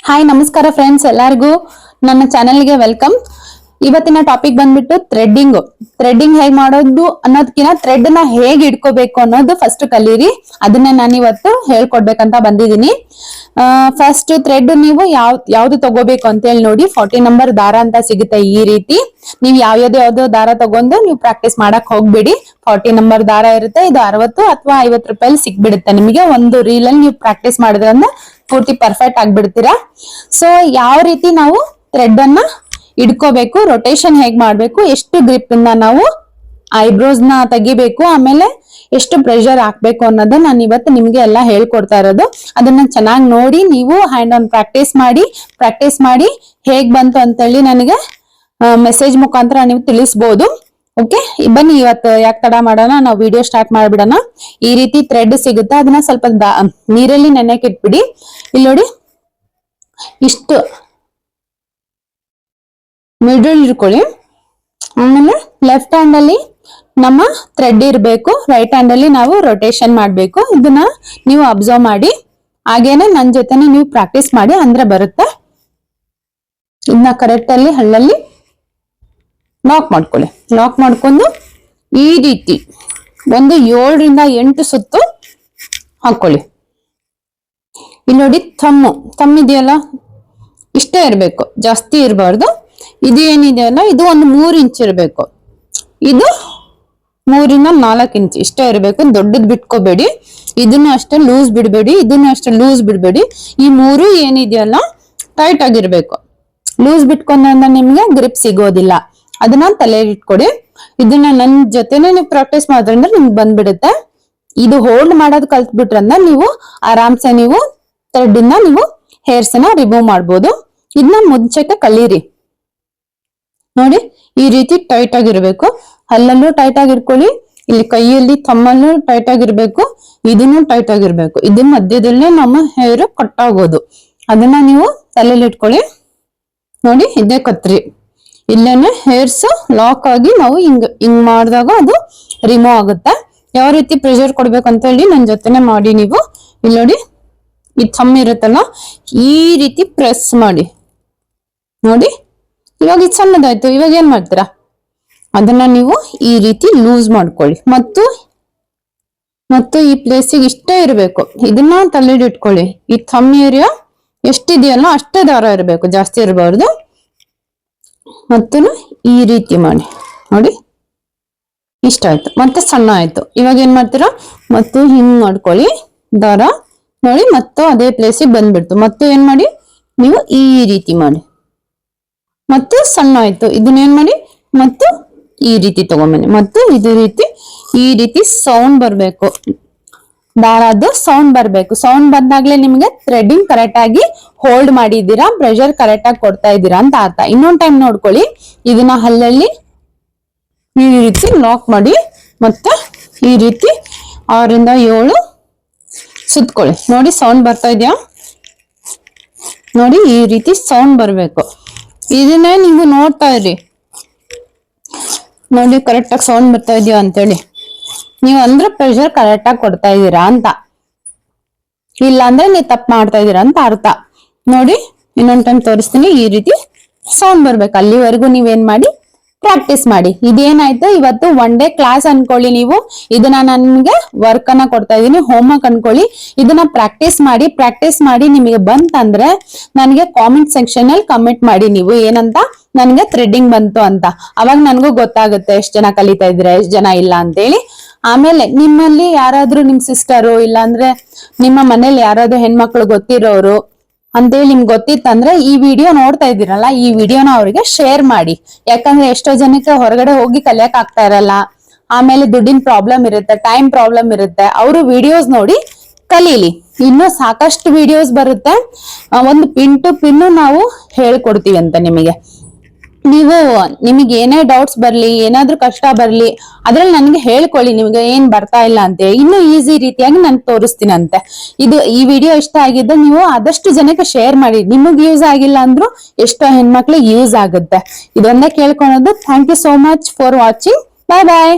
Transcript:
Hi ನಮಸ್ಕಾರ friends, ಎಲ್ಲರಿಗೂ ನನ್ನ ಚಾನೆಲ್ಗೆ ವೆಲ್ಕಮ್. ಇವತ್ತಿನ ಟಾಪಿಕ್ ಬಂದ್ಬಿಟ್ಟು ಥ್ರೆಡ್ಡಿಂಗ್ ಹೇಗ್ ಮಾಡೋದು ಅನ್ನೋದಕ್ಕಿಂತ ಥ್ರೆಡ್ ನ ಹೇಗ್ ಇಟ್ಕೋಬೇಕು ಅನ್ನೋದು ಫಸ್ಟ್ ಕಲೀರಿ. ಅದನ್ನ ನಾನು ಇವತ್ತು ಹೇಳ್ಕೊಡ್ಬೇಕಂತ ಬಂದಿದ್ದೀನಿ. ಫಸ್ಟ್ ಥ್ರೆಡ್ ನೀವು ಯಾವ್ದು ತಗೋಬೇಕು ಅಂತ ಹೇಳಿ ನೋಡಿ. 40 ನಂಬರ್ ದಾರ ಅಂತ ಸಿಗುತ್ತೆ. ಈ ರೀತಿ ನೀವು ಯಾವ್ದೋ ದಾರ ತಗೊಂಡು ನೀವು ಪ್ರಾಕ್ಟೀಸ್ ಮಾಡಕ್ ಹೋಗ್ಬಿಡಿ. 40 ನಂಬರ್ ದಾರ ಇರುತ್ತೆ. ಇದು 60 ಅಥವಾ 50 ರೂಪಾಯಿ ಸಿಕ್ಬಿಡುತ್ತೆ ನಿಮಗೆ. ಒಂದು ರೀಲ್ ಅಲ್ಲಿ ನೀವು ಪ್ರಾಕ್ಟೀಸ್ ಮಾಡಿದ್ರಂದ್ರೆ ಪೂರ್ತಿ ಪರ್ಫೆಕ್ಟ್ ಆಗ್ಬಿಡ್ತೀರಾ. ಸೊ ಯಾವ ರೀತಿ ನಾವು ಥ್ರೆಡ್ ಅನ್ನ ಇಡ್ಕೋಬೇಕು, ರೊಟೇಷನ್ ಹೇಗ್ ಮಾಡ್ಬೇಕು, ಎಷ್ಟು ಗ್ರಿಪ್ ಇಂದ ನಾವು ಐಬ್ರೋಸ್ ನ ತೆಗಿಬೇಕು, ಆಮೇಲೆ ಎಷ್ಟು ಪ್ರೆಷರ್ ಹಾಕ್ಬೇಕು ಅನ್ನೋದನ್ನ ನಾನು ಇವತ್ತು ನಿಮ್ಗೆ ಎಲ್ಲ ಹೇಳ್ಕೊಡ್ತಾ ಇರೋದು. ಅದನ್ನ ಚೆನ್ನಾಗಿ ನೋಡಿ ನೀವು ಹ್ಯಾಂಡ್ ಆನ್ ಪ್ರಾಕ್ಟೀಸ್ ಮಾಡಿ ಹೇಗ್ ಬಂತು ಅಂತ ಹೇಳಿ ನನಗೆ ಮೆಸೇಜ್ ಮುಖಾಂತರ ನೀವು ತಿಳಿಸಬಹುದು. ಓಕೆ, ಬನ್ನಿ ಇವತ್ತು ಯಾಕೆ ತಡ ಮಾಡೋಣ, ನಾವು ವಿಡಿಯೋ ಸ್ಟಾರ್ಟ್ ಮಾಡ್ಬಿಡೋಣ. ಈ ರೀತಿ ಥ್ರೆಡ್ ಸಿಗುತ್ತೆ. ಅದನ್ನ ಸ್ವಲ್ಪ ನೀರಲ್ಲಿ ನೆನೆಯಕ್ಕೆ ಇಟ್ಬಿಡಿ. ಇಲ್ಲಿ ನೋಡಿ, ಇಷ್ಟು ಮಿಡಲ್ ಇಟ್ಕೊಳ್ಳಿ. ಆಮೇಲೆ ಲೆಫ್ಟ್ ಹ್ಯಾಂಡ್ ಅಲ್ಲಿ ನಮ್ಮ ಥ್ರೆಡ್ ಇರಬೇಕು, ರೈಟ್ ಹ್ಯಾಂಡ್ ಅಲ್ಲಿ ನಾವು ರೊಟೇಷನ್ ಮಾಡ್ಬೇಕು. ಇದನ್ನ ನೀವು ಅಬ್ಸರ್ವ್ ಮಾಡಿ, ಹಾಗೇನೆ ನನ್ನ ಜೊತೆನೆ ನೀವು ಪ್ರಾಕ್ಟೀಸ್ ಮಾಡಿ ಅಂದ್ರೆ ಬರುತ್ತೆ. ಇದನ್ನ ಕರೆಕ್ಟ್ ಅಲ್ಲಿ ಹಳ್ಳಲ್ಲಿ ಲಾಕ್ ಮಾಡ್ಕೊಳ್ಳಿ. ಲಾಕ್ ಮಾಡ್ಕೊಂಡು ಈ ರೀತಿ ಒಂದು 7 ರಿಂದ 8 ಸುತ್ತು ಹಾಕೊಳ್ಳಿ. ಇಲ್ಲಿ ನೋಡಿ, ಥಮ್ ಇದೆಯಲ್ಲ, ಇಷ್ಟೇ ಇರ್ಬೇಕು, ಜಾಸ್ತಿ ಇರಬಾರ್ದು. ಇದು ಏನಿದೆಯಲ್ಲ, ಇದು ಒಂದು 3 ಇಂಚ್ ಇರಬೇಕು. ಇದು 3 ರಿಂದ 4 ಇಂಚ್ ಇಷ್ಟೇ ಇರಬೇಕು. ದೊಡ್ಡದ್ ಬಿಟ್ಕೋಬೇಡಿ. ಇದನ್ನು ಅಷ್ಟೇ ಲೂಸ್ ಬಿಡ್ಬೇಡಿ, ಇದನ್ನು ಅಷ್ಟೇ ಲೂಸ್ ಬಿಡ್ಬೇಡಿ. ಈ 3 ಏನಿದೆಯಲ್ಲ ಟೈಟ್ ಆಗಿರ್ಬೇಕು. ಲೂಸ್ ಬಿಟ್ಕೊಂಡ್ರೆ ನಿಮ್ಗೆ ಗ್ರಿಪ್ ಸಿಗೋದಿಲ್ಲ. ಅದನ್ನ ತಲೆಯಲ್ಲಿ ಇಟ್ಕೊಡಿ. ಇದನ್ನ ನನ್ನ ಜೊತೆನೆ ನೀವು ಪ್ರಾಕ್ಟೀಸ್ ಮಾಡಿದ್ರಂದ್ರೆ ನಿಮ್ಗೆ ಬಂದ್ಬಿಡುತ್ತೆ. ಇದು ಹೋಲ್ಡ್ ಮಾಡೋದು ಕಲ್ತ್ಬಿಟ್ರಂದ್ರೆ ನೀವು ಆರಾಮ್ಸೆ ನೀವು ಥ್ರೆಡ್ ಇಂದ ನೀವು ಹೇರ್ಸ್ ನ ರಿಮೂವ್ ಮಾಡ್ಬೋದು. ಇದನ್ನ ಮುಂಚೆಗೆ ಕಲೀರಿ. ನೋಡಿ, ಈ ರೀತಿ ಟೈಟ್ ಆಗಿರ್ಬೇಕು. ಅಲ್ಲಲ್ಲೂ ಟೈಟ್ ಆಗಿರ್ಕೊಳ್ಳಿ. ಇಲ್ಲಿ ಕೈಯಲ್ಲಿ ಥಮ್ಮಲ್ಲೂ ಟೈಟ್ ಆಗಿರ್ಬೇಕು. ಇದನ್ನು ಟೈಟ್ ಆಗಿರ್ಬೇಕು. ಇದು ಮಧ್ಯದಲ್ಲೇ ನಮ್ಮ ಹೇರ್ ಕಟ್ ಆಗೋದು. ಅದನ್ನ ನೀವು ತಲೆಯಲ್ಲಿ ಇಟ್ಕೊಳ್ಳಿ. ನೋಡಿ, ಇದೇ ಕತ್ರಿ. ಇಲ್ಲೇನೆ ಹೇರ್ಸ್ ಲಾಕ್ ಆಗಿ ನಾವು ಹಿಂಗ್ ಮಾಡಿದಾಗ ಅದು ರಿಮೂವ್ ಆಗುತ್ತೆ. ಯಾವ ರೀತಿ ಪ್ರೆಷರ್ ಕೊಡ್ಬೇಕಂತ ಹೇಳಿ ನನ್ನ ಜೊತೆನೆ ಮಾಡಿ ನೀವು. ಇಲ್ಲಿ ನೋಡಿ, ಈ ಥಮ್ ಇರುತ್ತಲ್ಲ, ಈ ರೀತಿ ಪ್ರೆಸ್ ಮಾಡಿ. ನೋಡಿ, ಇವಾಗ ಇದು ಸಣ್ಣದಾಯ್ತು. ಇವಾಗ ಏನ್ ಮಾಡ್ತೀರಾ, ಅದನ್ನ ನೀವು ಈ ರೀತಿ ಲೂಸ್ ಮಾಡ್ಕೊಳ್ಳಿ. ಮತ್ತು ಈ ಪ್ಲೇಸಿಗೆ ಇಷ್ಟೇ ಇರಬೇಕು. ಇದನ್ನ ತಲೆಯಲ್ಲಿ ಇಟ್ಕೊಳ್ಳಿ. ಈ ಥಮ್ ಏರಿಯಾ ಎಷ್ಟಿದೆಯಲ್ಲ ಅಷ್ಟೇ ದಾರ ಇರಬೇಕು, ಜಾಸ್ತಿ ಇರಬಾರ್ದು. ಮತ್ತು ಈ ರೀತಿ ಮಾಡಿ. ನೋಡಿ, ಇಷ್ಟ ಆಯ್ತು. ಮತ್ತೆ ಸಣ್ಣ ಆಯ್ತು. ಇವಾಗ ಏನ್ ಮಾಡ್ತೀರಾ, ಮತ್ತು ಹಿಂಗ್ ಮಾಡ್ಕೊಳ್ಳಿ ದಾರ. ನೋಡಿ, ಮತ್ತು ಅದೇ ಪ್ಲೇಸಿಗೆ ಬಂದ್ಬಿಡ್ತು. ಮತ್ತು ಏನ್ ಮಾಡಿ, ನೀವು ಈ ರೀತಿ ಮಾಡಿ. ಮತ್ತು ಸಣ್ಣ ಆಯ್ತು. ಇದನ್ನ ಏನ್ ಮಾಡಿ, ಮತ್ತು ಈ ರೀತಿ ತಗೊಂಬನ್ನಿ. ಮತ್ತು ಈ ರೀತಿ ಸೌಂಡ್ ಬರ್ಬೇಕು, ದಾರದ್ದು ಸೌಂಡ್ ಬರ್ಬೇಕು. ಸೌಂಡ್ ಬಂದಾಗ್ಲೇ ನಿಮ್ಗೆ ಥ್ರೆಡ್ಡಿಂಗ್ ಕರೆಕ್ಟ್ ಆಗಿ ಹೋಲ್ಡ್ ಮಾಡಿದ್ದೀರಾ, ಪ್ರೆಷರ್ ಕರೆಕ್ಟ್ ಆಗಿ ಕೊಡ್ತಾ ಇದ್ದೀರಾ ಅಂತ ಅರ್ಥ. ಇನ್ನೊಂದ್ ಟೈಮ್ ನೋಡ್ಕೊಳ್ಳಿ. ಇದನ್ನ ಹಲ್ಲಲ್ಲಿ ಈ ರೀತಿ ಲಾಕ್ ಮಾಡಿ, ಮತ್ತೆ ಈ ರೀತಿ 6 ರಿಂದ 7 ಸುತ್ಕೊಳ್ಳಿ. ನೋಡಿ, ಸೌಂಡ್ ಬರ್ತಾ ಇದೆಯಾ? ನೋಡಿ, ಈ ರೀತಿ ಸೌಂಡ್ ಬರ್ಬೇಕು. ಇದನ್ನೇ ನೀವು ನೋಡ್ತಾ ಇರಿ. ನೋಡಿ, ಕರೆಕ್ಟ್ ಆಗಿ ಸೌಂಡ್ ಬರ್ತಾ ಇದೆಯಾ ಅಂತೇಳಿ. ನೀವು ಅಂದ್ರೆ ಪ್ರೆಷರ್ ಕರೆಕ್ಟ್ ಆಗಿ ಕೊಡ್ತಾ ಇದ್ದೀರಾ ಅಂತ, ಇಲ್ಲ ಅಂದ್ರೆ ನೀವು ತಪ್ಪು ಮಾಡ್ತಾ ಇದ್ದೀರಾ ಅಂತ ಅರ್ಥ. ನೋಡಿ, ಇನ್ನೊಂದ್ ಟೈಮ್ ತೋರಿಸ್ತೀನಿ. ಈ ರೀತಿ ಸೌಂಡ್ ಬರ್ಬೇಕು. ಅಲ್ಲಿವರೆಗೂ ನೀವೇನ್ ಮಾಡಿ, ಪ್ರಾಕ್ಟೀಸ್ ಮಾಡಿ. ಇದೇನಾಯ್ತು, ಇವತ್ತು 1 ಡೇ ಕ್ಲಾಸ್ ಅನ್ಕೊಳ್ಳಿ ನೀವು. ಇದನ್ನ ನನ್ಗೆ ವರ್ಕ್ ಅನ್ನ ಕೊಡ್ತಾ ಇದೀನಿ, ಹೋಮ್ ವರ್ಕ್ ಅನ್ಕೊಳ್ಳಿ. ಇದನ್ನ ಪ್ರಾಕ್ಟೀಸ್ ಮಾಡಿ ನಿಮಗೆ ಬಂತಂದ್ರೆ ನನಗೆ ಕಾಮೆಂಟ್ ಸೆಕ್ಷನ್ ಅಲ್ಲಿ ಕಮೆಂಟ್ ಮಾಡಿ ನೀವು ಏನಂತ, ನನ್ಗೆ ಥ್ರೆಡ್ಡಿಂಗ್ ಬಂತು ಅಂತ. ಅವಾಗ ನನ್ಗೂ ಗೊತ್ತಾಗುತ್ತೆ ಎಷ್ಟು ಜನ ಕಲಿತಾ ಇದ್ರೆ, ಎಷ್ಟು ಜನ ಇಲ್ಲ ಅಂತ ಹೇಳಿ. ಆಮೇಲೆ ನಿಮ್ಮಲ್ಲಿ ಯಾರಾದ್ರೂ ನಿಮ್ ಸಿಸ್ಟರು, ಇಲ್ಲಾಂದ್ರೆ ನಿಮ್ಮ ಮನೇಲಿ ಯಾರಾದ್ರೂ ಹೆಣ್ಮಕ್ಳು ಗೊತ್ತಿರೋರು ಅಂತೇಳಿ ನಿಮ್ಗೆ ಗೊತ್ತಿತ್ತಂದ್ರೆ ಈ ವಿಡಿಯೋ ನೋಡ್ತಾ ಇದ್ದೀರಲ್ಲ, ಈ ವಿಡಿಯೋನ ಅವ್ರಿಗೆ ಶೇರ್ ಮಾಡಿ. ಯಾಕಂದ್ರೆ ಎಷ್ಟೋ ಜನಕ್ಕೆ ಹೊರಗಡೆ ಹೋಗಿ ಕಲಿಯಕ್ ಆಗ್ತಾ ಇರಲ್ಲ, ಆಮೇಲೆ ದುಡ್ಡಿನ ಪ್ರಾಬ್ಲಮ್ ಇರುತ್ತೆ, ಟೈಮ್ ಪ್ರಾಬ್ಲಮ್ ಇರುತ್ತೆ. ಅವರು ವಿಡಿಯೋಸ್ ನೋಡಿ ಕಲೀಲಿ. ಇನ್ನು ಸಾಕಷ್ಟು ವಿಡಿಯೋಸ್ ಬರುತ್ತೆ. ಒಂದು ಪಿನ್ ಟು ಪಿನ್ ನಾವು ಹೇಳ್ಕೊಡ್ತೀವಿ ಅಂತ ನಿಮಗೆ. ನಿಮಗೆ ಏನೇ ಡೌಟ್ಸ್ ಬರ್ಲಿ, ಏನಾದ್ರೂ ಕಷ್ಟ ಬರ್ಲಿ, ಅದ್ರಲ್ಲಿ ನನ್ಗೆ ಹೇಳ್ಕೊಳ್ಳಿ ನಿಮ್ಗೆ ಏನ್ ಬರ್ತಾ ಇಲ್ಲ ಅಂತ. ಇನ್ನು ಈಸಿ ರೀತಿಯಾಗಿ ನಾನು ತೋರಿಸ್ತೀನಿ ಅಂತೆ. ಈ ವಿಡಿಯೋ ಇಷ್ಟ ಆಗಿದ್ದು ನೀವು ಆದಷ್ಟು ಜನಕ್ಕೆ ಶೇರ್ ಮಾಡಿ. ನಿಮಗ್ ಯೂಸ್ ಆಗಿಲ್ಲ ಅಂದ್ರೂ ಎಷ್ಟೋ ಹೆಣ್ಮಕ್ಳಿಗೆ ಯೂಸ್ ಆಗುತ್ತೆ. ಇದೊಂದೇ ಕೇಳ್ಕೊಳೋದು. Thank you so much for watching. Bye bye.